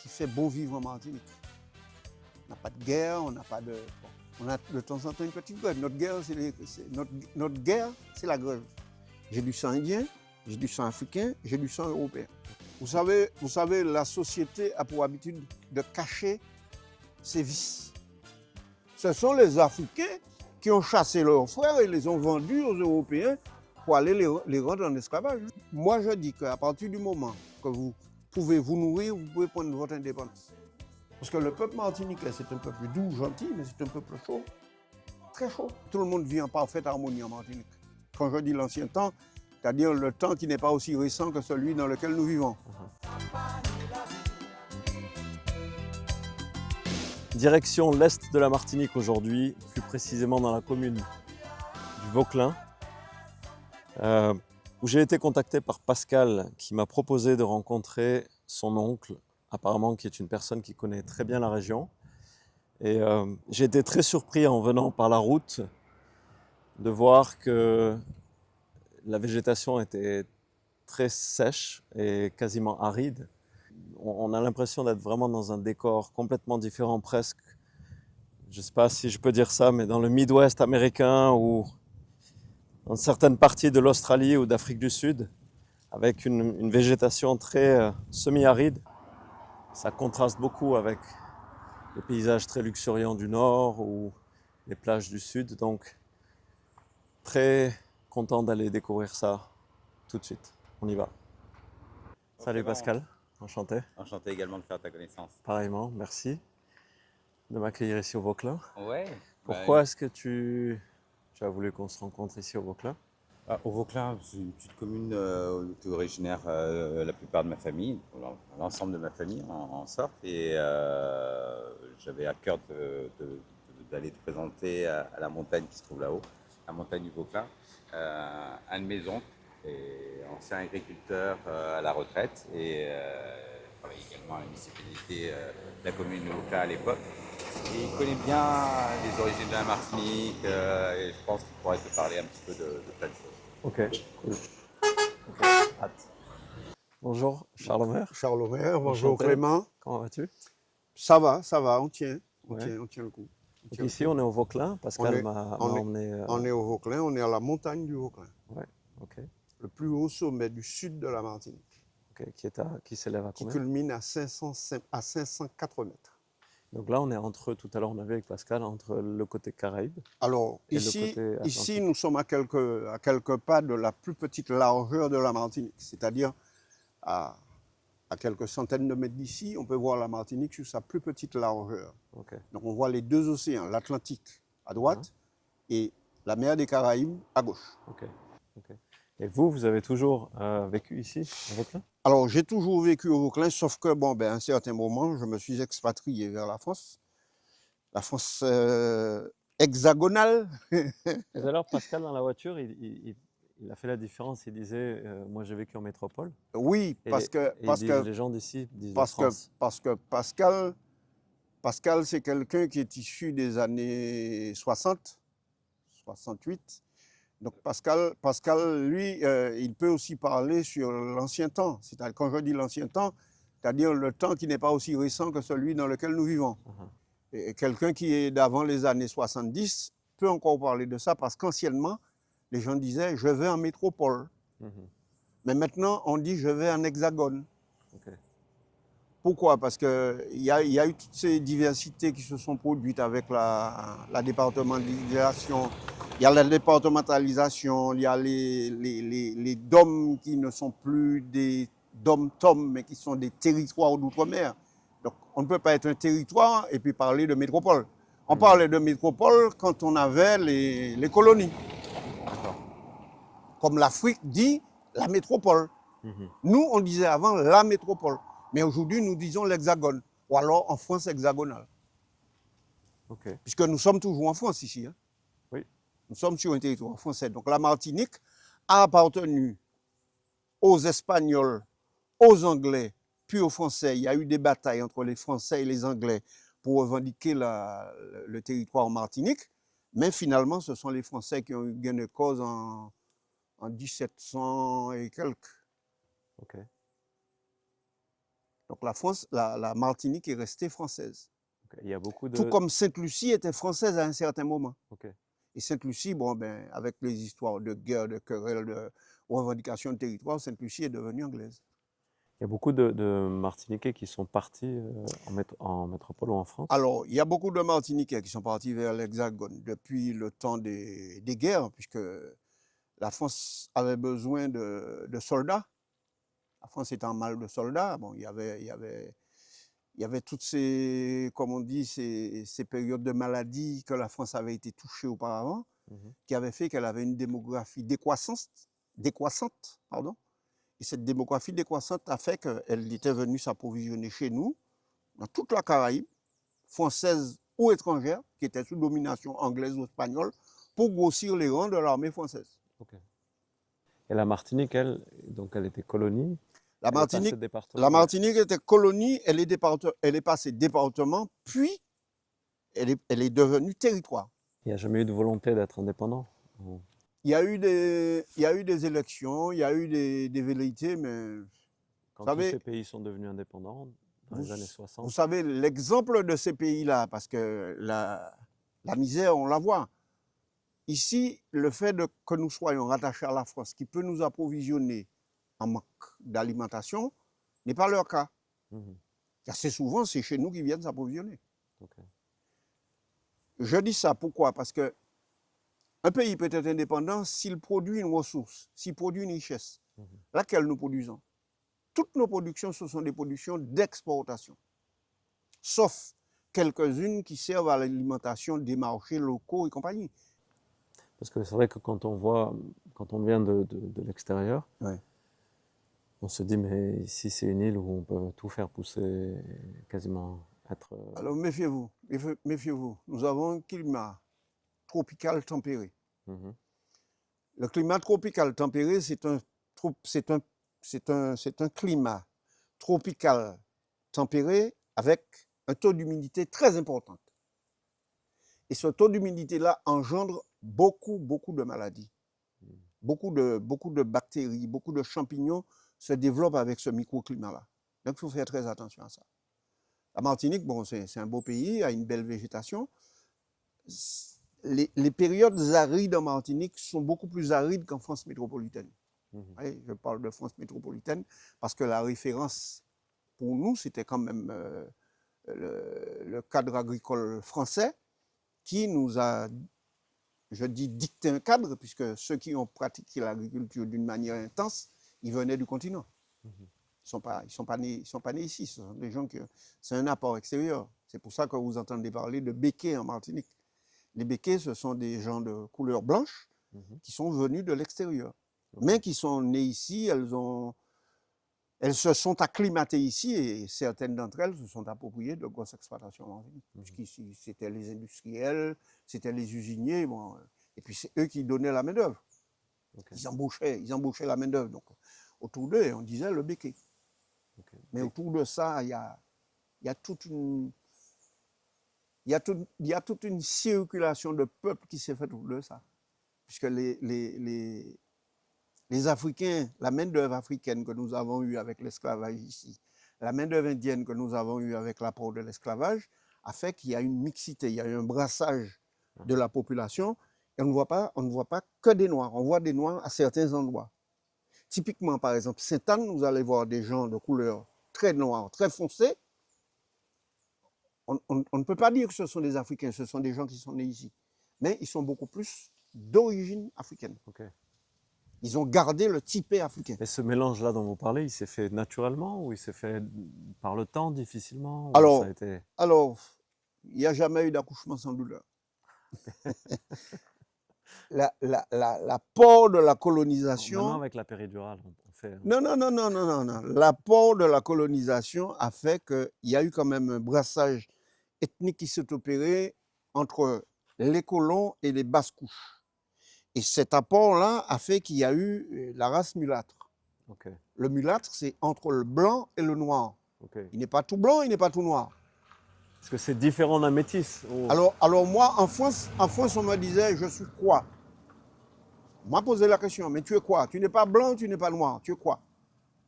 qui fait bon vivre en Martinique. On n'a pas de guerre, on n'a pas de... On a de temps en temps une petite grève. Notre guerre, c'est la grève. J'ai du sang indien, j'ai du sang africain, j'ai du sang européen. Vous savez, la société a pour habitude de cacher ses vices. Ce sont les Africains qui ont chassé leurs frères et les ont vendus aux Européens pour aller les rendre en esclavage. Moi, je dis qu'à partir du moment que vous pouvez vous nourrir, vous pouvez prendre votre indépendance. Parce que le peuple martiniquais, c'est un peuple doux, gentil, mais c'est un peuple chaud, très chaud. Tout le monde vit en parfaite harmonie en Martinique. Quand je dis l'ancien temps, c'est-à-dire le temps qui n'est pas aussi récent que celui dans lequel nous vivons. Direction l'est de la Martinique aujourd'hui, plus précisément dans la commune du Vauclin, où j'ai été contacté par Pascal qui m'a proposé de rencontrer son oncle, apparemment qui est une personne qui connaît très bien la région. Et j'ai été très surpris en venant par la route de voir que la végétation était très sèche et quasiment aride. On a l'impression d'être vraiment dans un décor complètement différent presque. Je ne sais pas si je peux dire ça, mais dans le Midwest américain ou dans certaines parties de l'Australie ou d'Afrique du Sud, avec une végétation très semi-aride. Ça contraste beaucoup avec les paysages très luxuriants du nord ou les plages du sud. Donc, très content d'aller découvrir ça tout de suite. On y va. Salut Pascal, enchanté. Enchanté également de faire ta connaissance. Pareillement, merci de m'accueillir ici au Vauclin. Ouais. Pourquoi est-ce que tu as voulu qu'on se rencontre ici au Vauclin? Au Vauclin, c'est une petite commune où est originaire la plupart de ma famille, l'ensemble de ma famille en sorte. Et j'avais à cœur d'aller te présenter à la montagne qui se trouve là-haut, la montagne du Vauclin. Un de mes oncles, ancien agriculteur à la retraite et travaillait également à la municipalité de la commune de Vauclin à l'époque. Et il connaît bien les origines de la Martinique et je pense qu'il pourrait te parler un petit peu de plein de choses. Ok, cool. Okay. Hâte. Bonjour Charles Omer. Charles Omer, bonjour Enchanté. Clément. Comment vas-tu? Ça va, on tient le coup. Donc ici, on est au Vauclin. Pascal m'a emmené. On est au Vauclin, on est à la montagne du Vauclin. Ouais, ok. Le plus haut sommet du sud de la Martinique. Ok, qui s'élève à combien? Qui culmine à 504 mètres. Donc là, on est tout à l'heure, on avait avec Pascal, entre le côté Caraïbe. Alors, ici, nous sommes à quelques pas de la plus petite largeur de la Martinique, c'est-à-dire à quelques centaines de mètres d'ici, on peut voir la Martinique sur sa plus petite largeur. Okay. Donc, on voit les deux océans, l'Atlantique à droite et la mer des Caraïbes à gauche. Okay. Okay. Et vous avez toujours vécu ici, au Vauclin? Alors, j'ai toujours vécu au Vauclin, sauf que, à un certain moment, je me suis expatrié vers la France hexagonale. Tout à l'heure, Pascal, dans la voiture, il a fait la différence. Il disait, moi j'ai vécu en métropole. Oui, parce que les gens d'ici disent parce que Pascal, c'est quelqu'un qui est issu des années 60, 68. Donc Pascal, lui, il peut aussi parler sur l'ancien temps. C'est-à-dire, quand je dis l'ancien temps, c'est-à-dire le temps qui n'est pas aussi récent que celui dans lequel nous vivons. Et quelqu'un qui est d'avant les années 70 peut encore parler de ça parce qu'anciennement, les gens disaient « je vais en métropole ». Mais maintenant, on dit « je vais en hexagone ». Okay. Pourquoi? Parce qu'il y a eu toutes ces diversités qui se sont produites avec la départementalisation. Il y a la départementalisation, il y a les DOM qui ne sont plus des DOM-TOM, mais qui sont des territoires d'outre-mer. Donc, on ne peut pas être un territoire et puis parler de métropole. On parlait de métropole quand on avait les colonies. Comme l'Afrique dit la métropole. Nous, on disait avant la métropole. Mais aujourd'hui, nous disons l'hexagone. Ou alors en France hexagonale. Okay. Puisque nous sommes toujours en France ici. Hein. Oui. Nous sommes sur un territoire français. Donc la Martinique a appartenu aux Espagnols, aux Anglais, puis aux Français. Il y a eu des batailles entre les Français et les Anglais pour revendiquer le territoire Martinique. Mais finalement, ce sont les Français qui ont eu gain de cause en 1700 et quelques. Okay. Donc la France, la Martinique est restée française. Ok. Il y a beaucoup Tout de... comme Sainte-Lucie était française à un certain moment. Ok. Et Sainte-Lucie, bon, ben, avec les histoires de guerre, de querelles, de revendications de territoire, Sainte-Lucie est devenue anglaise. Il y a beaucoup de Martiniquais qui sont partis en métropole ou en France. Alors, il y a beaucoup de Martiniquais qui sont partis vers l'Hexagone depuis le temps des guerres, puisque la France avait besoin de soldats. La France était en mal de soldats. Bon, il y avait toutes ces, comme on dit, ces périodes de maladie que la France avait été touchée auparavant, qui avaient fait qu'elle avait une démographie décroissante, pardon. Et cette démographie décroissante a fait qu'elle était venue s'approvisionner chez nous, dans toute la Caraïbe, française ou étrangère, qui était sous domination anglaise ou espagnole, pour grossir les rangs de l'armée française. Ok. Et la Martinique, elle, donc elle était colonie. La Elle est passée Martinique, département. la Martinique était colonie, elle est passée département, puis elle est devenue territoire. Il n'y a jamais eu de volonté d'être indépendant. Il y a eu des élections, il y a eu des velléités, mais Quand savez, tous ces pays sont devenus indépendants, dans les années 60. vous savez, l'exemple de ces pays-là, parce que la misère, on la voit. Ici, le fait que nous soyons rattachés à la France, qui peut nous approvisionner en manque d'alimentation, n'est pas leur cas. Assez souvent, c'est chez nous qu'ils viennent s'approvisionner. Okay. Je dis ça pourquoi? Parce que un pays peut être indépendant s'il produit une ressource, s'il produit une richesse, laquelle nous produisons. Toutes nos productions, ce sont des productions d'exportation, sauf quelques-unes qui servent à l'alimentation des marchés locaux et compagnie. Parce que c'est vrai que quand on vient de l'extérieur, ouais. On se dit, mais ici c'est une île où on peut tout faire pousser, quasiment être... Alors méfiez-vous, méfiez-vous. Nous avons un climat tropical tempéré. Le climat tropical tempéré, c'est un climat tropical tempéré avec un taux d'humidité très important. Et ce taux d'humidité-là engendre beaucoup de maladies. Beaucoup de bactéries, beaucoup de champignons se développent avec ce microclimat-là. Donc, il faut faire très attention à ça. La Martinique, bon, c'est un beau pays, a une belle végétation. Les périodes arides en Martinique sont beaucoup plus arides qu'en France métropolitaine. Oui, je parle de France métropolitaine parce que la référence pour nous, c'était quand même le cadre agricole français qui nous a, je dis, dicté un cadre, puisque ceux qui ont pratiqué l'agriculture d'une manière intense, ils venaient du continent. Ils ne sont pas nés ici, ce sont des gens c'est un apport extérieur. C'est pour ça que vous entendez parler de béquets en Martinique. Les béquets, ce sont des gens de couleur blanche qui sont venus de l'extérieur, mais qui sont nés ici, elles se sont acclimatées ici et certaines d'entre elles se sont appropriées de grosses exploitations en Martinique. Puisqu'ici, c'était les industriels, c'était les usiniers, bon, et puis c'est eux qui donnaient la main-d'œuvre. Okay. Ils embauchaient la main-d'œuvre. Donc, autour d'eux, on disait le béquet. Okay. Mais autour de ça, il y a toute une. Il y a toute une circulation de peuple qui s'est faite autour de ça. Puisque les Africains, la main-d'œuvre africaine que nous avons eue avec l'esclavage ici, la main-d'œuvre indienne que nous avons eue avec l'apport de l'esclavage, a fait qu'il y a une mixité, il y a un brassage de la population. Et on ne voit pas que des Noirs, on voit des Noirs à certains endroits. Typiquement, par exemple, Sainte-Anne, vous allez voir des gens de couleur très noire, très foncée. On ne peut pas dire que ce sont des Africains, ce sont des gens qui sont nés ici. Mais ils sont beaucoup plus d'origine africaine. Okay. Ils ont gardé le typé africain. Et ce mélange-là dont vous parlez, il s'est fait naturellement ou il s'est fait par le temps, difficilement? Alors, il n'y a jamais eu d'accouchement sans douleur. L'apport de la colonisation... Maintenant, avec la péridurale, on fait... Non. L'apport de la colonisation a fait qu'il y a eu quand même un brassage ethnique qui s'est opéré entre les colons et les basses couches. Et cet apport-là a fait qu'il y a eu la race mulâtre. Okay. Le mulâtre, c'est entre le blanc et le noir. Okay. Il n'est pas tout blanc, il n'est pas tout noir. Est-ce que c'est différent d'un métis? Alors moi, en France, on me disait, je suis quoi? On m'a posé la question, mais tu es quoi? Tu n'es pas blanc, tu n'es pas noir, tu es quoi?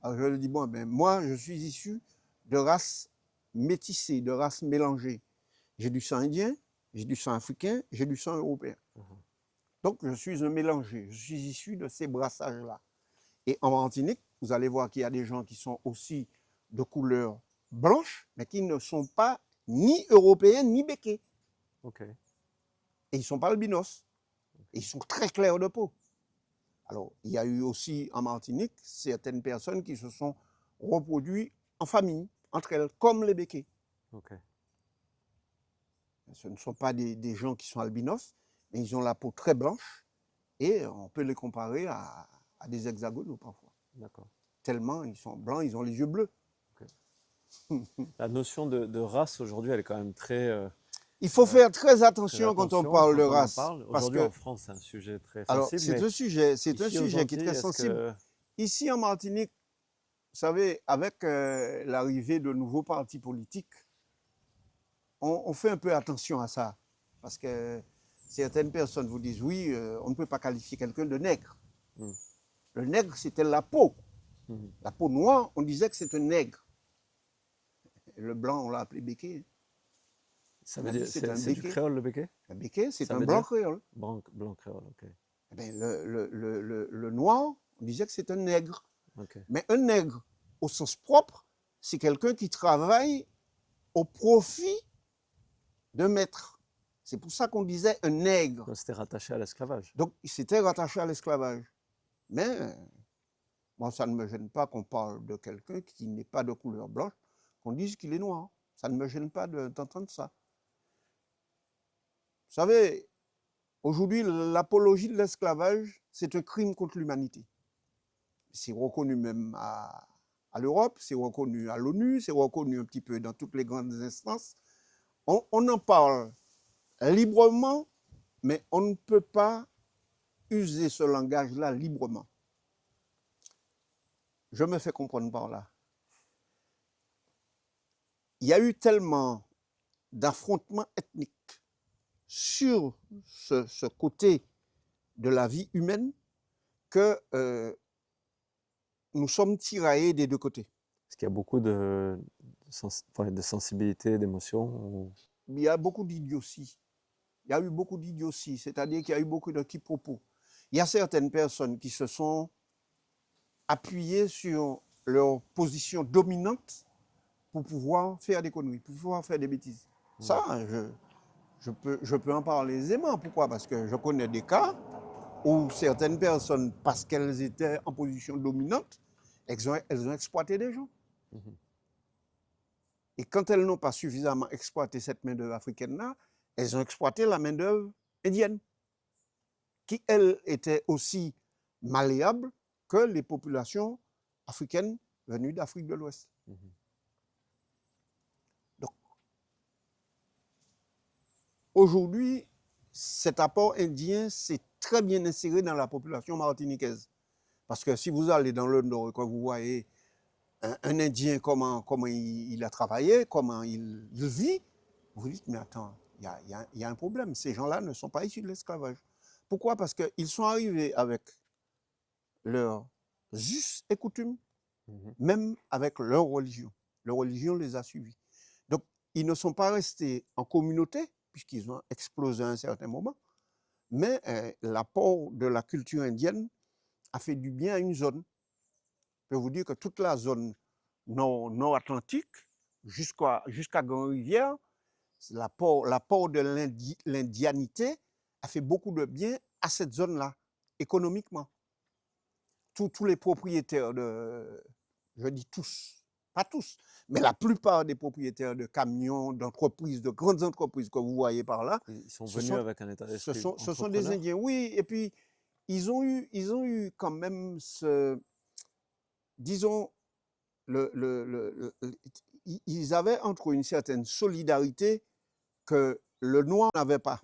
Alors je lui dis, bon, ben moi, je suis issu de races métissées, de races mélangées. J'ai du sang indien, j'ai du sang africain, j'ai du sang européen. Donc, je suis un mélangé. Je suis issu de ces brassages-là. Et en Martinique, vous allez voir qu'il y a des gens qui sont aussi de couleur blanche, mais qui ne sont pas ni européens ni béquets. Ok. Et ils ne sont pas albinos. Et ils sont très clairs de peau. Alors, il y a eu aussi en Martinique certaines personnes qui se sont reproduites en famille, entre elles, comme les béquets. Ok. Ce ne sont pas des gens qui sont albinos, mais ils ont la peau très blanche et on peut les comparer à des hexagones parfois. D'accord. Tellement ils sont blancs, ils ont les yeux bleus. La notion de race aujourd'hui, elle est quand même très. Il faut faire très Très attention quand on parle de quand on en race. parle. Parce Aujourd'hui, en que, France, c'est un sujet très alors, sensible. c'est mais un sujet ici, aux qui est Antilles, très est-ce sensible. que. Ici en Martinique, vous savez, avec l'arrivée de nouveaux partis politiques, on fait un peu attention à ça. Parce que certaines personnes vous disent, oui, on ne peut pas qualifier quelqu'un de nègre. Mm. Le nègre, c'était la peau. Mhm. La peau noire, on disait que c'est un nègre. Et le blanc, on l'a appelé béquet. Ça On veut a dit dire, c'est un c'est du béquet. créole le béquet? Un béquet, c'est Ça un veut blanc dire créole. blanc créole, ok. Eh bien, le noir, on disait que c'est un nègre. Ok. Mais un nègre, au sens propre, c'est quelqu'un qui travaille au profit d'un maître. C'est pour ça qu'on disait un nègre. Donc, c'était rattaché à l'esclavage. Donc, il s'était rattaché à l'esclavage. Mais moi, ça ne me gêne pas qu'on parle de quelqu'un qui n'est pas de couleur blanche, qu'on dise qu'il est noir. Ça ne me gêne pas d'entendre ça. Vous savez, aujourd'hui, l'apologie de l'esclavage, c'est un crime contre l'humanité. C'est reconnu même à l'Europe, c'est reconnu à l'ONU, c'est reconnu un petit peu dans toutes les grandes instances. On en parle librement, mais on ne peut pas user ce langage-là librement. Je me fais comprendre par là. Il y a eu tellement d'affrontements ethniques sur ce côté de la vie humaine que nous sommes tiraillés des deux côtés. Est-ce qu'il y a beaucoup de sensibilité, d'émotion Il y a beaucoup d'idiotie. Il y a eu beaucoup d'idiotie, c'est-à-dire qu'il y a eu beaucoup de quiproquos. Il y a certaines personnes qui se sont appuyées sur leur position dominante pour pouvoir faire des conneries, pour pouvoir faire des bêtises. Ça, je peux en parler aisément. Pourquoi? Parce que je connais des cas où certaines personnes, parce qu'elles étaient en position dominante, elles ont exploité des gens. Et quand elles n'ont pas suffisamment exploité cette main-d'œuvre africaine-là, elles ont exploité la main-d'œuvre indienne, qui, elle, était aussi malléable que les populations africaines venues d'Afrique de l'Ouest. Donc, aujourd'hui, cet apport indien s'est très bien inséré dans la population martiniquaise. Parce que si vous allez dans le nord et que vous voyez un Indien, comment il a travaillé, comment il vit, vous dites, mais attends, il y a un problème. Ces gens-là ne sont pas issus de l'esclavage. Pourquoi? Parce qu'ils sont arrivés avec leurs us et coutumes, même avec leur religion. Leur religion les a suivis. Donc, ils ne sont pas restés en communauté, puisqu'ils ont explosé à un certain moment, mais l'apport de la culture indienne a fait du bien à une zone. Je peux vous dire que toute la zone nord-atlantique, jusqu'à Grand-Rivière, l'apport de l'indianité a fait beaucoup de bien à cette zone-là, économiquement. Tous les propriétaires je dis tous, pas tous, mais la plupart des propriétaires de camions, d'entreprises, de grandes entreprises que vous voyez par là, ils sont venus avec un état d'esprit ce sont des Indiens, oui, et puis ils ont eu quand même disons, ils avaient entre eux une certaine solidarité que le noir n'avait pas.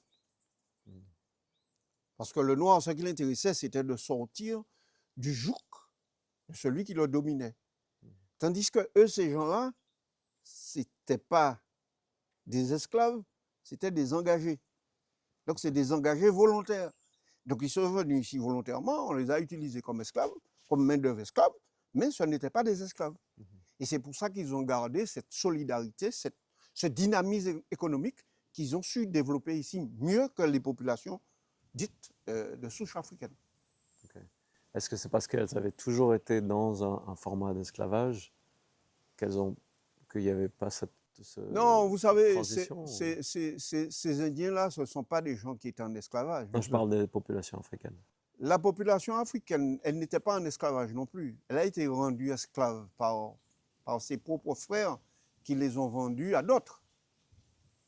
Parce que le noir, ce qui l'intéressait, c'était de sortir du joug de celui qui le dominait. Tandis que eux, ces gens-là, ce n'étaient pas des esclaves, c'était des engagés. Donc, c'est des engagés volontaires. Donc, ils sont venus ici volontairement, on les a utilisés comme esclaves, comme main-d'œuvre esclave, mais ce n'étaient pas des esclaves. Et c'est pour ça qu'ils ont gardé cette solidarité, ce dynamisme économique qu'ils ont su développer ici mieux que les populations dites de souche africaine. Ok. Est-ce que c'est parce qu'elles avaient toujours été dans un format d'esclavage qu'il n'y avait pas cette Non, vous savez, transition? ces Indiens-là, ce ne sont pas des gens qui étaient en esclavage. Non, je parle des populations africaines. La population africaine, elle n'était pas en esclavage non plus. Elle a été rendue esclave par ses propres frères qui les ont vendus à d'autres.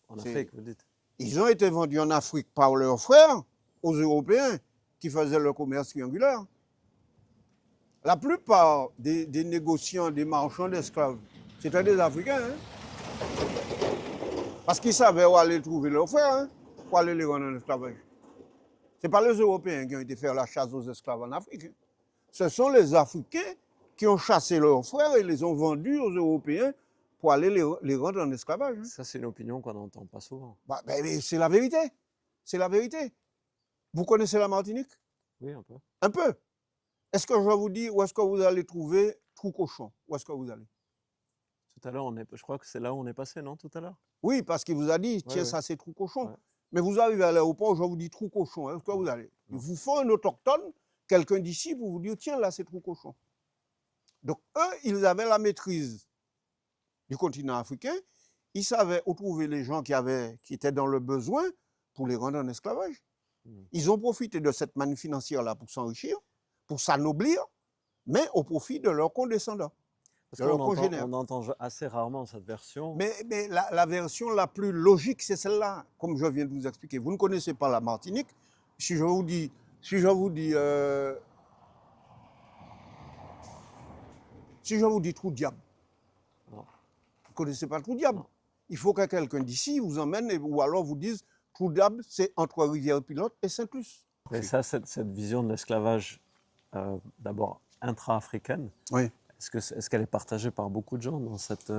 En Afrique, vous dites? Ils ont été vendus en Afrique par leurs frères aux Européens qui faisaient le commerce triangulaire. La plupart des négociants, des marchands d'esclaves, c'était des Africains. Hein? Parce qu'ils savaient où aller trouver leurs frères, hein, pour aller les rendre en esclavage. Ce n'est pas les Européens qui ont été faire la chasse aux esclaves en Afrique. Hein. Ce sont les Africains qui ont chassé leurs frères et les ont vendus aux Européens pour aller les rendre en esclavage. Hein. Ça, c'est une opinion qu'on n'entend pas souvent. Mais c'est la vérité. C'est la vérité. Vous connaissez la Martinique? Oui, un peu. Un peu. Est-ce que je vais vous dire où est-ce que vous allez trouver Trou Cochon? Où est-ce que vous allez? Tout à l'heure, je crois que c'est là où on est passé, non, tout à l'heure? Oui, parce qu'il vous a dit, tiens, ouais. ça c'est Trou Cochon. Ouais. Mais vous arrivez à l'aéroport, je vous dis Trou Cochon. Est-ce que vous allez? Il vous faut un autochtone, quelqu'un d'ici pour vous dire, tiens, là c'est Trou Cochon. Donc eux, ils avaient la maîtrise du continent africain. Ils savaient où trouver les gens qui étaient dans le besoin pour les rendre en esclavage. Ils ont profité de cette manne financière-là pour s'enrichir, pour s'anoblir, mais au profit de leurs condescendants. Parce qu'on entend assez rarement cette version. Mais la version la plus logique, c'est celle-là, comme je viens de vous expliquer. Vous ne connaissez pas la Martinique. Si je vous dis Trou Diable, vous ne connaissez pas Trou Diable. Il faut que quelqu'un d'ici vous emmène ou alors vous dise Trou Diable, c'est entre Rivière-Pilote et Saint-Luce. Mais ça, cette vision de l'esclavage, d'abord intra-africaine, oui. Est-ce qu'elle est partagée par beaucoup de gens dans cette...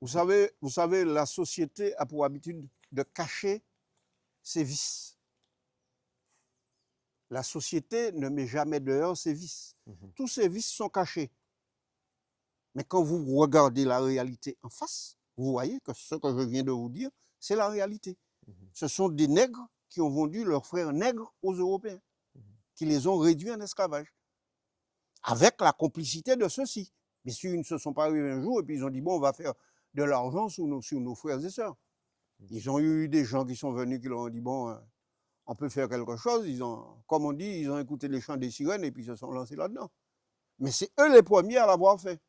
Vous savez, la société a pour habitude de cacher ses vices. La société ne met jamais dehors ses vices. Tous ces vices sont cachés. Mais quand vous regardez la réalité en face, vous voyez que ce que je viens de vous dire, c'est la réalité. Ce sont des nègres qui ont vendu leurs frères nègres aux Européens, qui les ont réduits en esclavage. Avec la complicité de ceux-ci. Bien sûr, ils ne se sont pas arrivés un jour et puis ils ont dit, bon, on va faire de l'argent sur nos frères et sœurs. Ils ont eu des gens qui sont venus qui leur ont dit, bon, on peut faire quelque chose. Comme on dit, ils ont écouté les chants des sirènes et puis ils se sont lancés là-dedans. Mais c'est eux les premiers à l'avoir fait.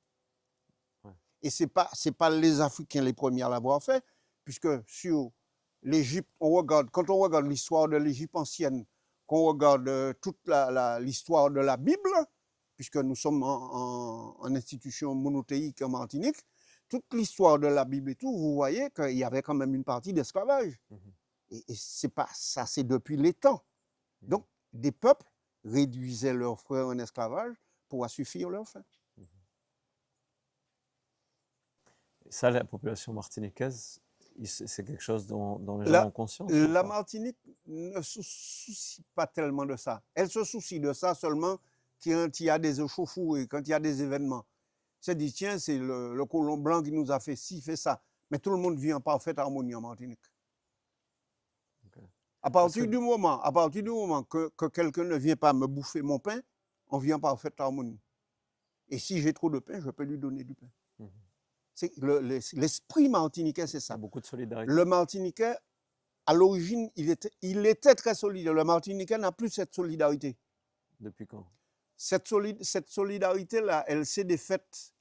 Ouais. Et ce n'est pas les Africains les premiers à l'avoir fait, puisque sur l'Égypte, quand on regarde l'histoire de l'Égypte ancienne, qu'on regarde toute l'histoire de la Bible, puisque nous sommes en institution monothéique en Martinique, toute l'histoire de la Bible et tout, vous voyez qu'il y avait quand même une partie d'esclavage. Et c'est pas ça, c'est depuis les temps. Donc, des peuples réduisaient leurs frères en esclavage pour assuffire leurs faim. Et ça, la population martiniquaise, c'est quelque chose dont les gens ont conscience? La Martinique ne se soucie pas tellement de ça. Elle se soucie de ça seulement quand il y a des échauffourées, quand il y a des événements. C'est dit, tiens, c'est le colon blanc qui nous a fait ci, fait ça. Mais tout le monde vit en parfaite harmonie en Martinique. Okay. À partir du moment que quelqu'un ne vient pas me bouffer mon pain, on vit en parfaite harmonie. Et si j'ai trop de pain, je peux lui donner du pain. L'esprit martiniquais, c'est ça. Beaucoup de solidarité. Le Martiniquais, à l'origine, il était très solidaire. Le Martiniquais n'a plus cette solidarité. Depuis quand? Cette solidarité-là, elle s'est défaite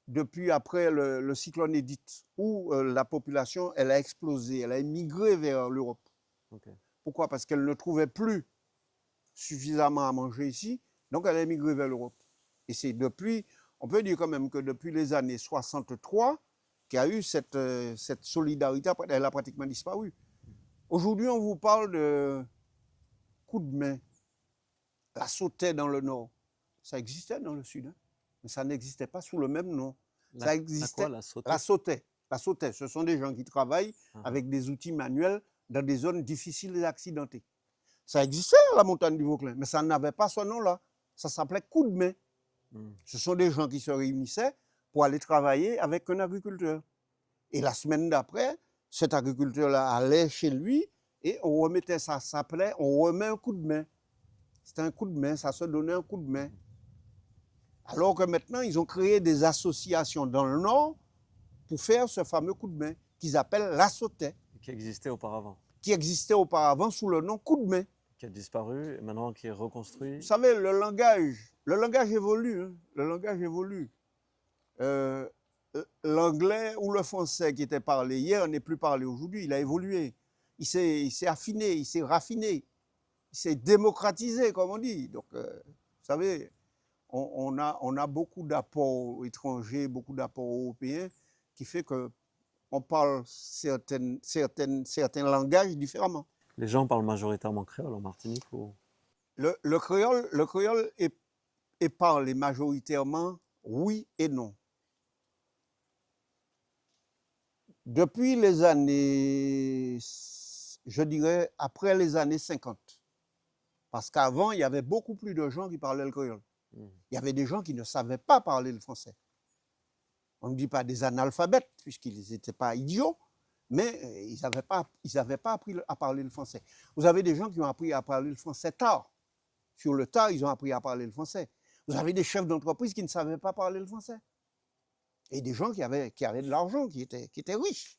depuis après le cyclone Edith, où la population, elle a explosé, elle a émigré vers l'Europe. Okay. Pourquoi? Parce qu'elle ne trouvait plus suffisamment à manger ici, donc elle a émigré vers l'Europe. Et c'est depuis, on peut dire quand même que depuis les années 63, qu'il y a eu cette solidarité, elle a pratiquement disparu. Aujourd'hui, on vous parle de coup de main, la sautait dans le nord. Ça existait dans le sud, hein, mais ça n'existait pas sous le même nom. Ça existait. La sautait. La sautait. Ce sont des gens qui travaillent avec des outils manuels dans des zones difficiles et accidentées. Ça existait à la montagne du Vauclin, mais ça n'avait pas ce nom-là. Ça s'appelait coup de main. Ce sont des gens qui se réunissaient pour aller travailler avec un agriculteur. Et la semaine d'après, cet agriculteur-là allait chez lui et on remettait ça, ça s'appelait, on remet un coup de main. C'était un coup de main, ça se donnait un coup de main. Alors que maintenant, ils ont créé des associations dans le Nord pour faire ce fameux coup de main qu'ils appellent l'assotet, Qui existait auparavant, qui existait auparavant sous le nom coup de main. qui a disparu et maintenant qui est reconstruit. Vous savez, le langage évolue. Hein, le langage évolue. L'anglais ou le français qui était parlé hier n'est plus parlé aujourd'hui. Il a évolué. Il s'est affiné, il s'est raffiné, il s'est démocratisé, comme on dit. Donc, vous savez, on a beaucoup d'apports étrangers, beaucoup d'apports européens qui fait qu'on parle certains langages différemment. Les gens parlent majoritairement créole en Martinique ou... Le créole est parlé majoritairement oui et non. Depuis les années, je dirais, après les années 50, parce qu'avant, il y avait beaucoup plus de gens qui parlaient le créole. Il y avait des gens qui ne savaient pas parler le français. On ne dit pas des analphabètes, puisqu'ils n'étaient pas idiots, mais ils n'avaient pas appris à parler le français. Vous avez des gens qui ont appris à parler le français tard. Sur le tard, ils ont appris à parler le français. Vous avez des chefs d'entreprise qui ne savaient pas parler le français. Et des gens qui avaient de l'argent, qui étaient riches,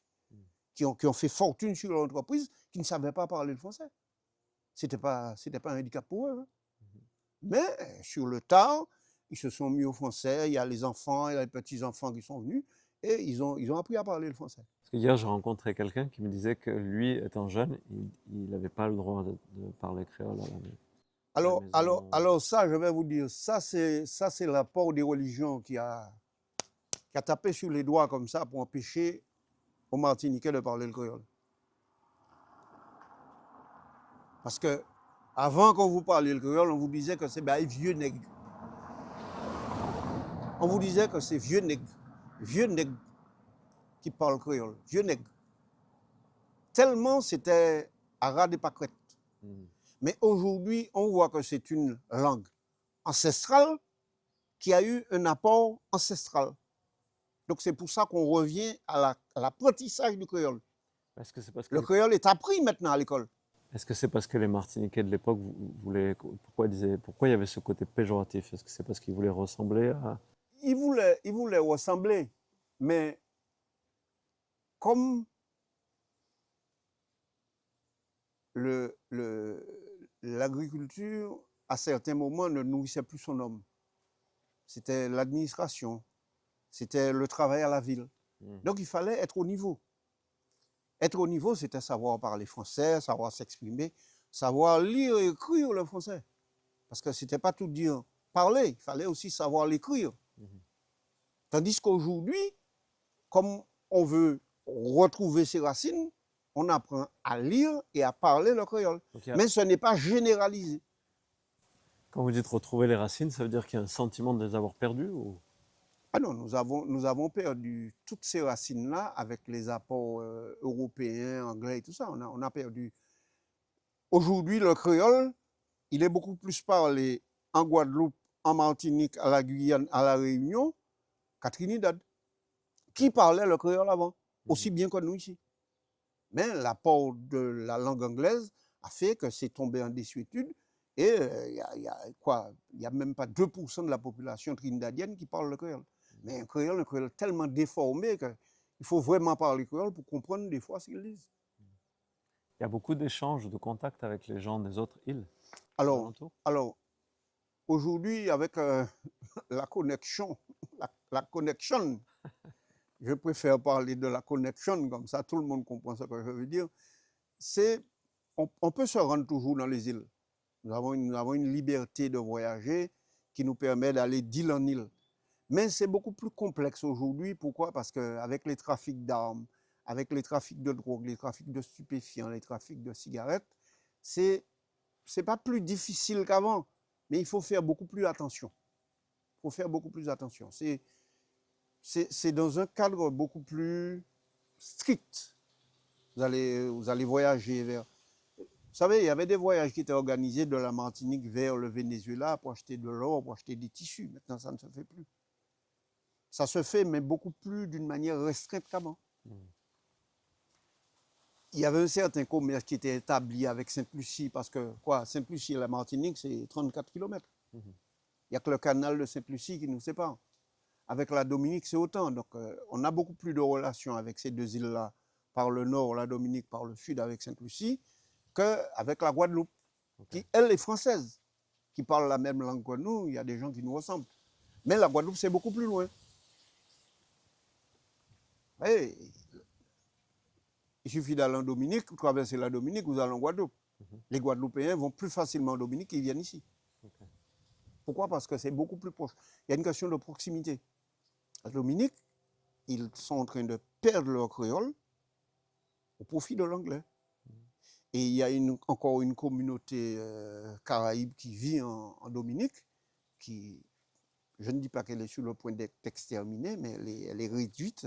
qui ont fait fortune sur leur entreprise, qui ne savaient pas parler le français. Ce n'était pas un handicap pour eux. Hein. Mais sur le tard, ils se sont mis au français. Il y a les enfants, il y a les petits-enfants qui sont venus et ils ont appris à parler le français. Parce que hier, j'ai rencontré quelqu'un qui me disait que lui, étant jeune, il n'avait pas le droit de parler créole à la maison. Alors ça, je vais vous dire, ça c'est l'apport des religions qui a tapé sur les doigts comme ça pour empêcher aux Martiniquais de parler le créole. Parce que avant qu'on vous parliez le créole, on vous disait que c'est vieux nègre. On vous disait que c'est vieux nègre qui parle créole, vieux nègre. Tellement c'était à ras des pâquerettes. Mais aujourd'hui, on voit que c'est une langue ancestrale qui a eu un apport ancestral. Donc c'est pour ça qu'on revient à l'apprentissage du créole. Est-ce que c'est parce que le créole est appris maintenant à l'école. Est-ce que c'est parce que les Martiniquais de l'époque voulaient... Pourquoi il y avait ce côté péjoratif? Est-ce que c'est parce qu'ils voulaient ressembler à... Ils voulaient ressembler, mais comme l'agriculture, à certains moments, ne nourrissait plus son homme. C'était l'administration, c'était le travail à la ville. Donc il fallait être au niveau. Être au niveau, c'était savoir parler français, savoir s'exprimer, savoir lire et écrire le français. Parce que ce n'était pas tout dire parler, il fallait aussi savoir l'écrire. Tandis qu'aujourd'hui, comme on veut retrouver ses racines, on apprend à lire et à parler le créole. Mais ce n'est pas généralisé. Quand vous dites retrouver les racines, ça veut dire qu'il y a un sentiment de les avoir perdues ou... Ah non, nous avons perdu toutes ces racines-là avec les apports européens, anglais et tout ça. On a perdu. Aujourd'hui, le créole, il est beaucoup plus parlé en Guadeloupe, en Martinique, à la Guyane, à la Réunion, qu'à Trinidad. Qui parlait le créole avant, aussi bien que nous ici. Mais l'apport de la langue anglaise a fait que c'est tombé en désuétude. Et il y a même pas 2% de la population trinidadienne qui parle le créole. Mais un créole tellement déformé qu'il faut vraiment parler créole pour comprendre des fois ce qu'ils disent. Il y a beaucoup d'échanges, de contacts avec les gens des autres îles. Alors aujourd'hui, avec la connexion, je préfère parler de la connexion, comme ça tout le monde comprend ce que je veux dire. On peut se rendre toujours dans les îles. Nous avons une liberté de voyager qui nous permet d'aller d'île en île. Mais c'est beaucoup plus complexe aujourd'hui. Pourquoi? Parce qu'avec les trafics d'armes, avec les trafics de drogue, les trafics de stupéfiants, les trafics de cigarettes, c'est pas plus difficile qu'avant, mais il faut faire beaucoup plus attention. Il faut faire beaucoup plus attention. C'est dans un cadre beaucoup plus strict. Vous allez voyager vers... Vous savez, il y avait des voyages qui étaient organisés de la Martinique vers le Venezuela pour acheter de l'or, pour acheter des tissus. Maintenant, ça ne se fait plus. Ça se fait, mais beaucoup plus d'une manière restreinte qu'avant. Il y avait un certain commerce qui était établi avec Sainte-Lucie, parce que Sainte-Lucie et la Martinique, c'est 34 km. Il n'y a que le canal de Sainte-Lucie qui nous sépare. Avec la Dominique, c'est autant. Donc, on a beaucoup plus de relations avec ces deux îles-là, par le nord, la Dominique, par le sud, avec Sainte-Lucie, qu'avec la Guadeloupe, qui, elle, est française, qui parle la même langue que nous. Il y a des gens qui nous ressemblent. Mais la Guadeloupe, c'est beaucoup plus loin. Et il suffit d'aller en Dominique, traverser la Dominique, vous allez en Guadeloupe. Les Guadeloupéens vont plus facilement en Dominique qu'ils viennent ici. Pourquoi? Parce que c'est beaucoup plus proche. Il y a une question de proximité. À Dominique, ils sont en train de perdre leur créole au profit de l'anglais. Et il y a encore une communauté caraïbe qui vit en Dominique, qui, je ne dis pas qu'elle est sur le point d'être exterminée, mais elle est réduite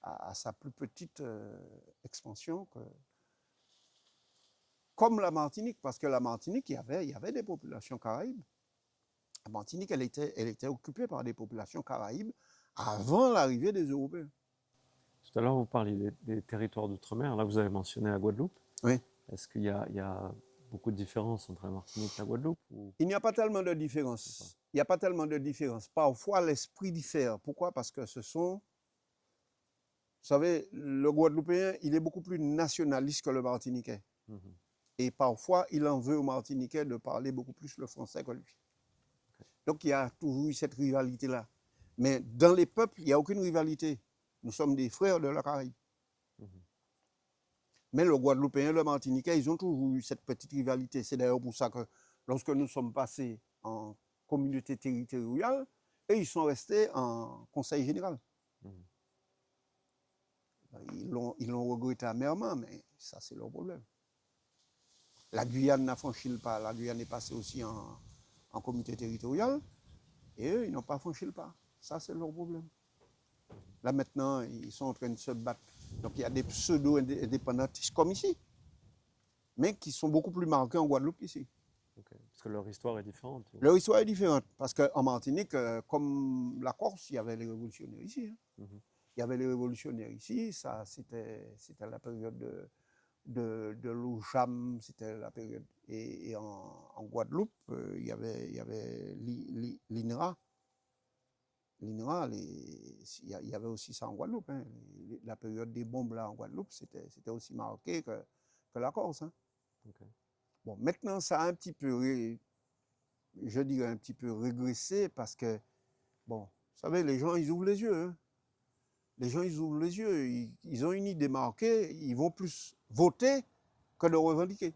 à sa plus petite expansion, comme la Martinique, parce que la Martinique, il y avait des populations caraïbes. La Martinique, elle était occupée par des populations caraïbes avant l'arrivée des Européens. Tout à l'heure, vous parliez des territoires d'outre-mer. Là, vous avez mentionné la Guadeloupe. Oui. Est-ce qu'il y a beaucoup de différences entre la Martinique et la Guadeloupe ou... Il n'y a pas tellement de différence. Il n'y a pas tellement de différence. Parfois, l'esprit diffère. Pourquoi? Parce que ce sont... Vous savez, le Guadeloupéen, il est beaucoup plus nationaliste que le Martiniquais. Et parfois, il en veut au Martiniquais de parler beaucoup plus le français que lui. Donc, il y a toujours eu cette rivalité-là. Mais dans les peuples, il n'y a aucune rivalité. Nous sommes des frères de la Caraïbe. Mais le Guadeloupéen et le Martiniquais, ils ont toujours eu cette petite rivalité. C'est d'ailleurs pour ça que lorsque nous sommes passés en communauté territoriale, et ils sont restés en conseil général. Ils l'ont regretté amèrement, mais ça, c'est leur problème. La Guyane n'a franchi le pas. La Guyane est passée aussi en comité territorial, et eux, ils n'ont pas franchi le pas. Ça, c'est leur problème. Là, maintenant, ils sont en train de se battre. Donc, il y a des pseudo-indépendantistes comme ici, mais qui sont beaucoup plus marqués en Guadeloupe qu'ici. Parce que leur histoire est différente. Leur histoire est différente, parce qu'en Martinique, comme la Corse, il y avait les révolutionnaires ici. Il y avait les révolutionnaires ici, ça, c'était la période de l'Oujam, c'était la période. Et en Guadeloupe, il y avait l'INRA. L'INRA, il y avait aussi ça en Guadeloupe. Hein. La période des bombes là en Guadeloupe, c'était aussi marqué que la Corse. Hein. Bon, maintenant, ça a un petit peu, je dirais un petit peu régressé parce que, bon, vous savez, les gens, ils ouvrent les yeux. Hein. Les gens, ils ouvrent les yeux. Ils ont une idée marquée, ils vont plus voter que de revendiquer.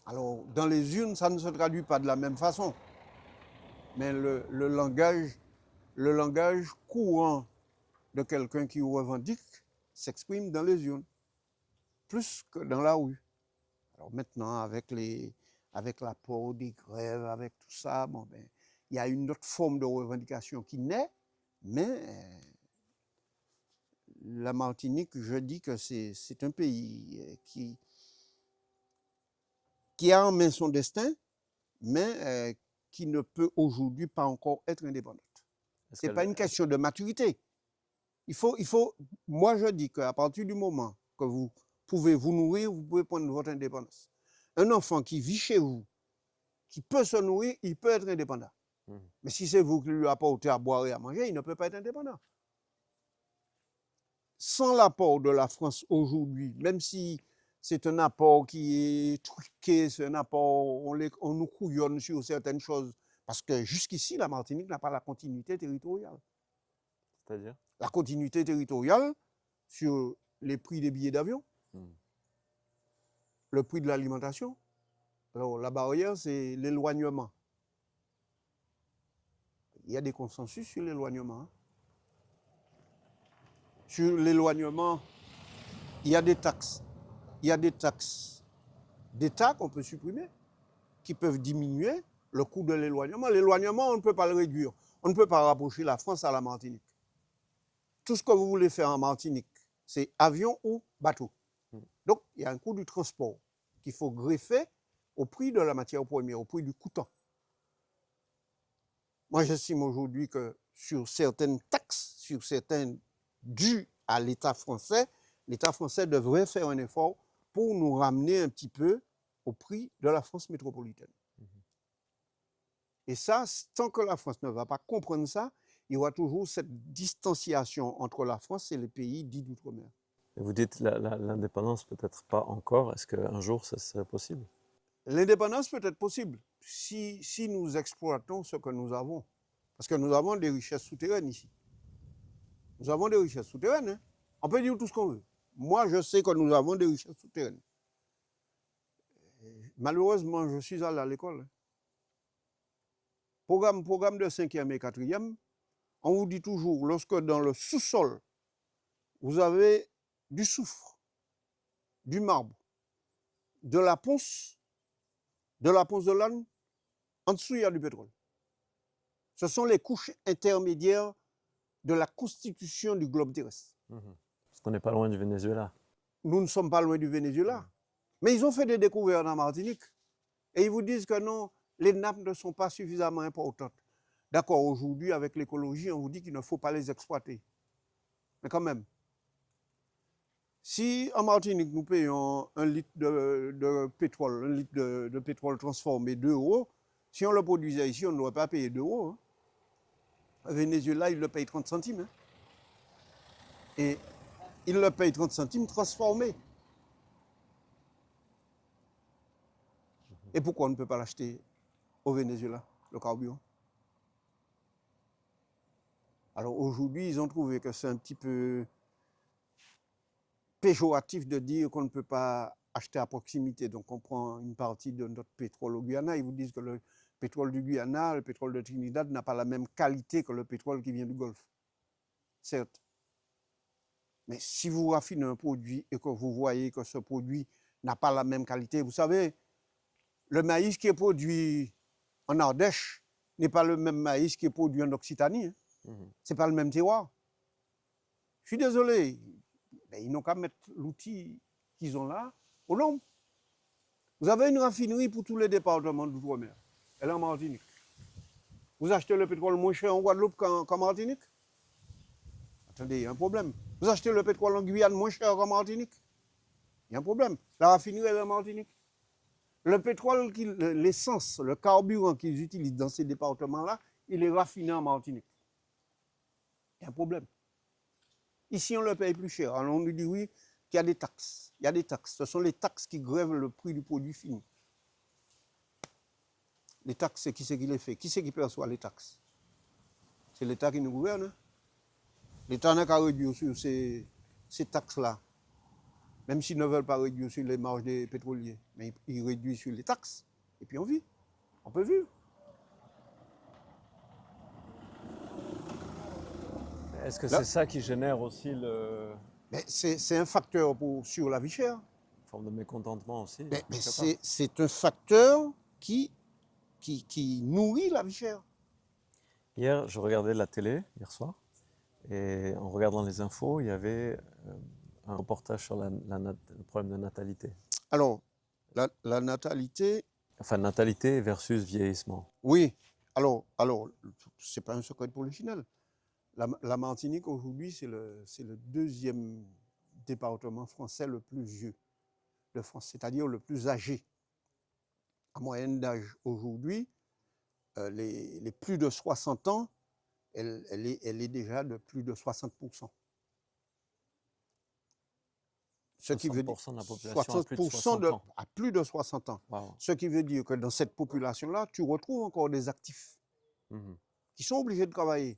Alors, dans les urnes, ça ne se traduit pas de la même façon. Mais le langage courant de quelqu'un qui revendique s'exprime dans les urnes, plus que dans la rue. Alors maintenant, avec l'apport des grèves, avec tout ça, bon, ben, il y a une autre forme de revendication qui naît, mais la Martinique, je dis que c'est un pays qui a en main son destin, mais qui ne peut aujourd'hui pas encore être indépendante. Ce n'est pas une question de maturité. Moi je dis qu'à partir du moment que vous pouvez vous nourrir, vous pouvez prendre votre indépendance. Un enfant qui vit chez vous, qui peut se nourrir, il peut être indépendant. Mais si c'est vous qui lui apportez à boire et à manger, il ne peut pas être indépendant. Sans l'apport de la France aujourd'hui, même si c'est un apport qui est truqué, c'est un apport, on nous couillonne sur certaines choses, parce que jusqu'ici, la Martinique n'a pas la continuité territoriale. C'est-à-dire? La continuité territoriale sur les prix des billets d'avion, le prix de l'alimentation. Alors, la barrière, c'est l'éloignement. Il y a des consensus sur l'éloignement. Hein. Sur l'éloignement, il y a des taxes. Il y a des taxes d'État qu'on peut supprimer, qui peuvent diminuer le coût de l'éloignement. L'éloignement, on ne peut pas le réduire. On ne peut pas rapprocher la France à la Martinique. Tout ce que vous voulez faire en Martinique, c'est avion ou bateau. Donc, il y a un coût du transport qu'il faut greffer au prix de la matière première, au prix du coûtant. Moi, j'estime aujourd'hui que sur certaines taxes, sur certaines dues à l'État français devrait faire un effort pour nous ramener un petit peu au prix de la France métropolitaine. Et ça, tant que la France ne va pas comprendre ça, il y aura toujours cette distanciation entre la France et les pays dits d'outre-mer. Et vous dites l'indépendance peut-être pas encore. Est-ce qu'un jour ça serait possible? L'indépendance peut être possible si nous exploitons ce que nous avons. Parce que nous avons des richesses souterraines ici. Nous avons des richesses souterraines. Hein. On peut dire tout ce qu'on veut. Moi, je sais que nous avons des richesses souterraines. Malheureusement, je suis allé à l'école. Hein. Programme de 5e et 4e, on vous dit toujours, lorsque dans le sous-sol, vous avez du soufre, du marbre, de la ponce de l'âne, en dessous, il y a du pétrole. Ce sont les couches intermédiaires de la constitution du globe terrestre. Parce qu'on n'est pas loin du Venezuela. Nous ne sommes pas loin du Venezuela. Mais ils ont fait des découvertes en Martinique. Et ils vous disent que non, les nappes ne sont pas suffisamment importantes. D'accord, aujourd'hui, avec l'écologie, on vous dit qu'il ne faut pas les exploiter. Mais quand même, si en Martinique, nous payons un litre de pétrole, un litre de pétrole transformé 2 €, si on le produisait ici, on n'aurait pas payé 2 €. Hein. Au Venezuela, ils le payent 30 centimes. Hein. Et ils le payent 30 centimes transformé. Et pourquoi on ne peut pas l'acheter au Venezuela, le carburant? Alors aujourd'hui, ils ont trouvé que c'est un petit peu péjoratif de dire qu'on ne peut pas acheter à proximité. Donc on prend une partie de notre pétrole au Guyana. Ils vous disent que le pétrole du Guyana, le pétrole de Trinidad n'a pas la même qualité que le pétrole qui vient du Golfe. Certes. Mais si vous raffinez un produit et que vous voyez que ce produit n'a pas la même qualité, vous savez, le maïs qui est produit en Ardèche n'est pas le même maïs qui est produit en Occitanie. Hein. Ce n'est pas le même terroir. Je suis désolé, mais ils n'ont qu'à mettre l'outil qu'ils ont là au nombre. Vous avez une raffinerie pour tous les départements d'outre-mer. Elle est en Martinique. Vous achetez le pétrole moins cher en Guadeloupe qu'en Martinique? Attendez, il y a un problème. Vous achetez le pétrole en Guyane moins cher qu'en Martinique? Il y a un problème. La raffinerie est en Martinique. Le pétrole, l'essence, le carburant qu'ils utilisent dans ces départements-là, il est raffiné en Martinique. Il y a un problème. Ici, on le paye plus cher. Alors on nous dit oui, qu'il y a des taxes. Il y a des taxes. Ce sont les taxes qui grèvent le prix du produit fini. Les taxes, c'est qui c'est qui les fait? Qui c'est qui perçoit les taxes? C'est l'État qui nous gouverne. Hein? L'État n'a qu'à réduire sur ces taxes-là. Même s'ils ne veulent pas réduire sur les marges des pétroliers. Mais ils réduisent sur les taxes. Et puis on vit. On peut vivre. Est-ce que c'est ça qui génère aussi C'est un facteur sur la vie chère. une forme de mécontentement aussi? Mais c'est un facteur qui nourrit la vie chère. Hier, je regardais la télé, hier soir, et en regardant les infos, il y avait un reportage sur le problème de natalité. Alors, la natalité... Enfin, natalité versus vieillissement. Oui. Alors c'est pas un secret de polichinelle. La Martinique, aujourd'hui, c'est le deuxième département français le plus vieux de France, c'est-à-dire le plus âgé. À moyenne d'âge aujourd'hui, les plus de 60 ans, elle est déjà de plus de 60%. Ce qui veut dire 60% de la population a plus de 60 ans. à plus de 60 ans. Wow. Ce qui veut dire que dans cette population-là, tu retrouves encore des actifs qui sont obligés de travailler.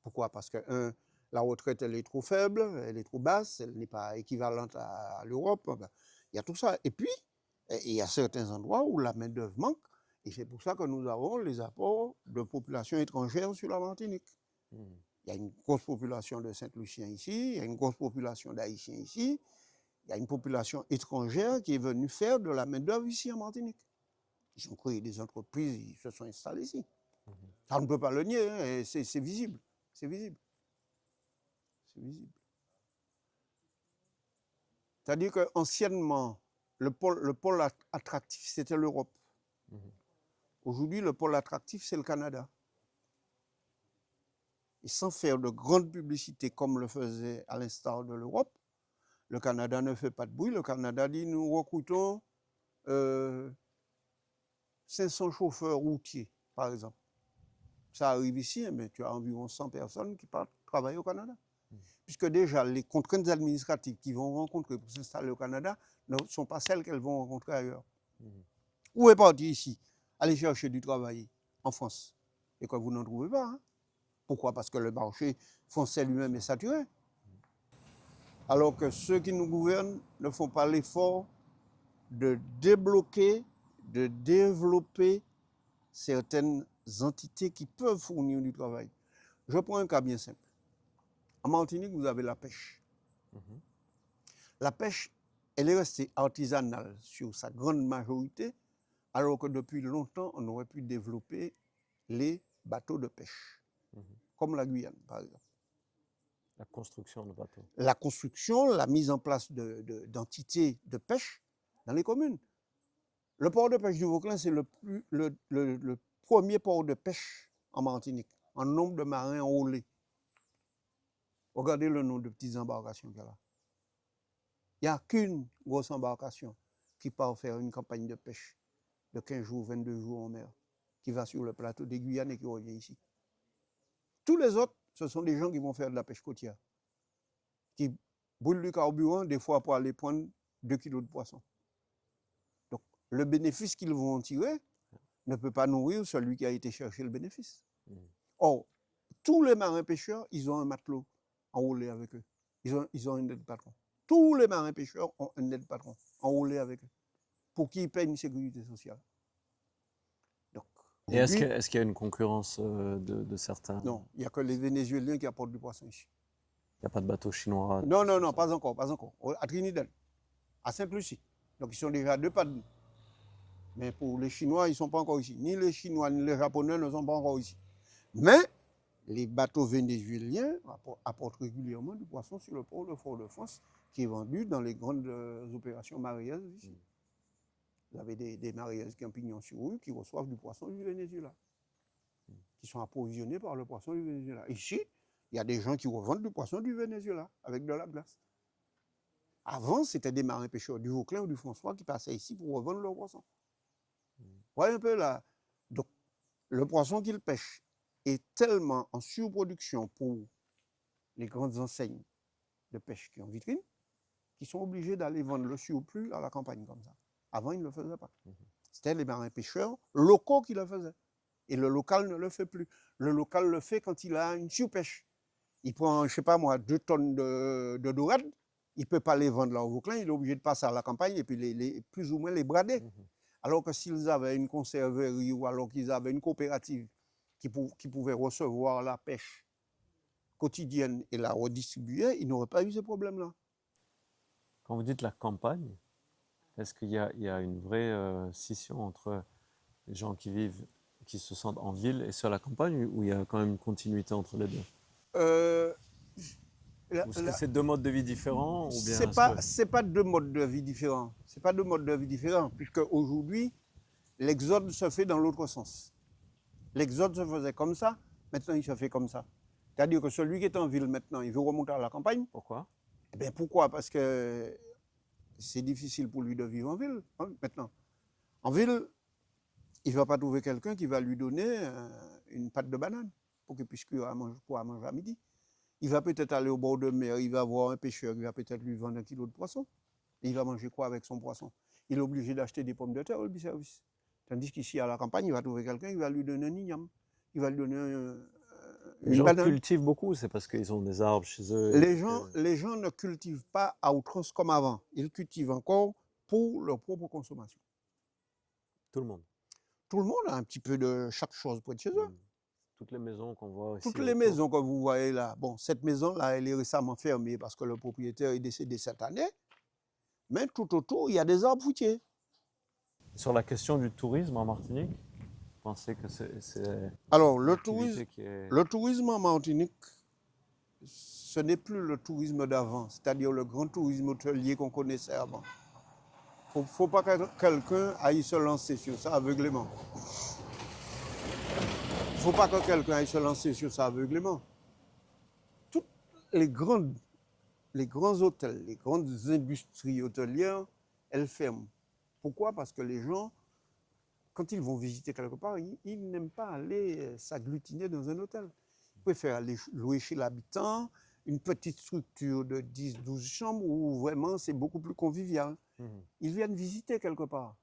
Pourquoi? Parce que, la retraite, elle est trop faible, elle est trop basse, elle n'est pas équivalente à l'Europe. Il y a tout ça. Et puis, il y a certains endroits où la main-d'œuvre manque. Et c'est pour ça que nous avons les apports de populations étrangères sur la Martinique. Il y a une grosse population de Saint-Lucien ici, il y a une grosse population d'Haïtiens ici, il y a une population étrangère qui est venue faire de la main-d'œuvre ici en Martinique. Ils ont créé des entreprises, ils se sont installés ici. Ça, on ne peut pas le nier, hein, c'est visible. C'est visible. C'est visible. C'est-à-dire qu'anciennement, le pôle attractif, c'était l'Europe. Aujourd'hui, le pôle attractif, c'est le Canada. et sans faire de grande publicité comme le faisait à l'instar de l'Europe, le Canada ne fait pas de bruit. Le Canada dit nous recrutons 500 chauffeurs routiers, par exemple. Ça arrive ici, mais tu as environ 100 personnes qui partent travailler au Canada. Puisque déjà, les contraintes administratives qu'ils vont rencontrer pour s'installer au Canada ne sont pas celles qu'elles vont rencontrer ailleurs. Où est parti ici? Allez chercher du travail en France. Et que vous n'en trouvez pas. Hein? Pourquoi? Parce que le marché français lui-même est saturé. Alors que ceux qui nous gouvernent ne font pas l'effort de débloquer, de développer certaines entités qui peuvent fournir du travail. Je prends un cas bien simple. En Martinique, vous avez la pêche. La pêche, elle est restée artisanale sur sa grande majorité, alors que depuis longtemps, on aurait pu développer les bateaux de pêche, comme la Guyane, par exemple. La construction de bateaux. La construction, la mise en place d'entités de pêche dans les communes. Le port de pêche du Vauclin, c'est le premier port de pêche en Martinique, en nombre de marins enrôlés. Regardez le nombre de petites embarcations qu'il y a là. Il n'y a qu'une grosse embarcation qui part faire une campagne de pêche de 15 jours, 22 jours en mer, qui va sur le plateau des Guyanes et qui revient ici. Tous les autres, ce sont des gens qui vont faire de la pêche côtière, qui brûlent du carburant des fois pour aller prendre 2 kilos de poisson. Donc, le bénéfice qu'ils vont en tirer ne peut pas nourrir celui qui a été chercher le bénéfice. Or, tous les marins pêcheurs, ils ont un matelot enrôlé avec eux. Ils ont un aide patron. Tous les marins pêcheurs ont un aide patron enrôlé avec eux, pour qu'ils payent une sécurité sociale. Donc, et est-ce qu'il y a une concurrence de certains? Non, il n'y a que les Vénézuéliens qui apportent du poisson ici. Il n'y a pas de bateau chinois? Non, pas encore. À Trinidad, à Sainte-Lucie. Donc ils sont déjà à 2 pas de nous. Mais pour les Chinois, ils ne sont pas encore ici. Ni les Chinois, ni les Japonais ne sont pas encore ici. Mais les bateaux vénézuéliens apportent régulièrement du poisson sur le port de Fort-de-France, qui est vendu dans les grandes opérations mareyeuses ici. Vous avez des mareyeuses qui ont pignon sur rue qui reçoivent du poisson du Venezuela, qui sont approvisionnés par le poisson du Venezuela. Ici, il y a des gens qui revendent du poisson du Venezuela avec de la glace. Avant, c'était des marins pêcheurs du Vauclin ou du François qui passaient ici pour revendre leur poisson. Vous voyez un peu là. Donc, le poisson qu'ils pêchent est tellement en surproduction pour les grandes enseignes de pêche qui ont vitrine, qu'ils sont obligés d'aller vendre le surplus à la campagne comme ça. Avant, ils ne le faisaient pas. C'était les marins pêcheurs locaux qui le faisaient. Et le local ne le fait plus. Le local le fait quand il a une surpêche. Il prend, je ne sais pas moi, 2 tonnes de dorades, il ne peut pas les vendre là au Vauclin, il est obligé de passer à la campagne et puis plus ou moins les brader. Alors que s'ils avaient une conserverie ou alors qu'ils avaient une coopérative qui pouvait recevoir la pêche quotidienne et la redistribuer, ils n'auraient pas eu ce problème-là. Quand vous dites la campagne, est-ce qu'il y a une vraie scission entre les gens qui se sentent en ville et sur la campagne, ou il y a quand même une continuité entre les deux? Est-ce que c'est 2 modes de vie différents, ou bien c'est pas 2 modes de vie différents. C'est pas 2 modes de vie différents, puisque aujourd'hui, l'exode se fait dans l'autre sens. L'exode se faisait comme ça, maintenant il se fait comme ça. C'est-à-dire que celui qui est en ville maintenant, il veut remonter à la campagne. Pourquoi? Eh bien, pourquoi? Parce que c'est difficile pour lui de vivre en ville, hein, maintenant. En ville, il ne va pas trouver quelqu'un qui va lui donner une pâte de banane pour qu'il puisse cuire à manger à midi. Il va peut-être aller au bord de mer, il va voir un pêcheur, il va peut-être lui vendre 1 kilo de poisson. Et il va manger quoi avec son poisson? Il est obligé d'acheter des pommes de terre au service. Tandis qu'ici, à la campagne, il va trouver quelqu'un qui va lui donner un igname. Il va lui donner les gens cultivent beaucoup, c'est parce qu'ils ont des arbres chez eux. Les gens ne cultivent pas à outrance comme avant. Ils cultivent encore pour leur propre consommation. Tout le monde? Tout le monde a un petit peu de chaque chose près de chez eux. Toutes les maisons qu'on voit ici. Toutes les maisons que vous voyez là. Bon, cette maison-là, elle est récemment fermée parce que le propriétaire est décédé cette année. Mais tout autour, il y a des arbres fruitiers. Sur la question du tourisme en Martinique, vous pensez que c'est... Alors, le tourisme en Martinique, ce n'est plus le tourisme d'avant, c'est-à-dire le grand tourisme hôtelier qu'on connaissait avant. Il ne faut pas que quelqu'un aille se lancer sur ça aveuglément. Il ne faut pas que quelqu'un aille se lancer sur ça aveuglément. les grands hôtels, les grandes industries hôtelières, elles ferment. Pourquoi? Parce que les gens, quand ils vont visiter quelque part, ils n'aiment pas aller s'agglutiner dans un hôtel. Ils préfèrent aller louer chez l'habitant une petite structure de 10-12 chambres où vraiment c'est beaucoup plus convivial. Ils viennent visiter quelque part.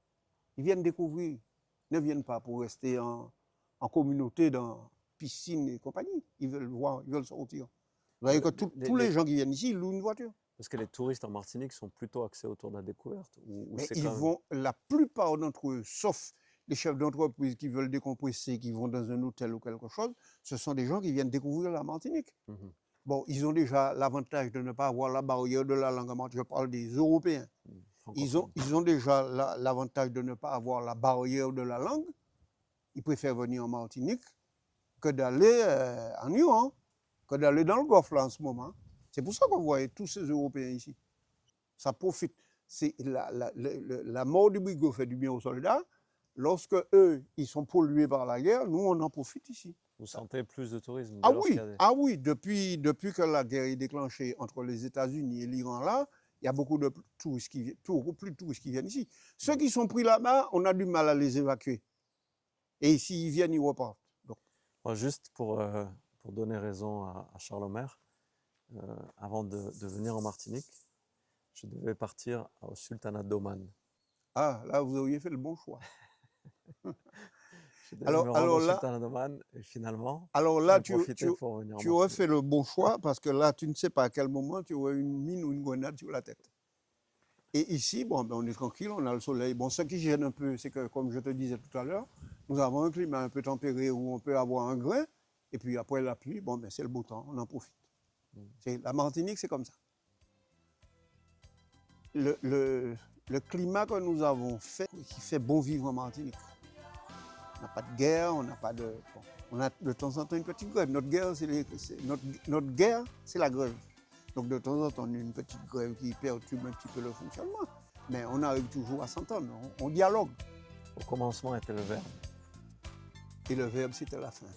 Ils viennent découvrir. Ils ne viennent pas pour rester en communauté dans piscine et compagnie. Ils veulent voir, ils veulent sortir. Vous voyez que tous les gens qui viennent ici, ils louent une voiture. Parce que les touristes en Martinique sont plutôt axés autour de la découverte. Mais la plupart d'entre eux, sauf les chefs d'entreprise qui veulent décompresser, qui vont dans un hôtel ou quelque chose, ce sont des gens qui viennent découvrir la Martinique. Bon, ils ont déjà l'avantage de ne pas avoir la barrière de la langue. Je parle des Européens. Ils ont déjà l'avantage de ne pas avoir la barrière de la langue. Ils préfèrent venir en Martinique que d'aller en Iran, que d'aller dans le Golfe là en ce moment. C'est pour ça qu'on voit tous ces Européens ici. Ça profite. La mort du Brigot fait du bien aux soldats. Lorsque eux, ils sont pollués par la guerre, nous, on en profite ici. Vous sentez plus de tourisme? Ah oui, depuis que la guerre est déclenchée entre les États-Unis et l'Iran là, il y a beaucoup de touristes plus de touristes qui viennent ici. Ceux qui sont pris là-bas, on a du mal à les évacuer. Et s'ils viennent, ils repartent. Donc. Juste pour donner raison à Charles Omer, avant de venir en Martinique, je devais partir au Sultanat d'Oman. Ah, là, vous auriez fait le bon choix. Je devais me rendre au Sultanat d'Oman et finalement, alors là, tu aurais fait le bon choix parce que là, tu ne sais pas à quel moment tu aurais une mine ou une grenade sur la tête. Et ici, bon, ben, on est tranquille, on a le soleil. Bon, ce qui gêne un peu, c'est que, comme je te disais tout à l'heure, nous avons un climat un peu tempéré où on peut avoir un grain, et puis après la pluie, bon, ben, c'est le beau temps, on en profite. La Martinique, c'est comme ça. Le climat que nous avons fait, qui fait bon vivre en Martinique. On n'a pas de guerre, on n'a pas de... Bon, on a de temps en temps une petite grève. Notre guerre, c'est la grève. Donc de temps en temps, on a une petite grève qui perturbe un petit peu le fonctionnement. Mais on arrive toujours à s'entendre, on dialogue. Au commencement était le verbe. Et le verbe, c'était la fin.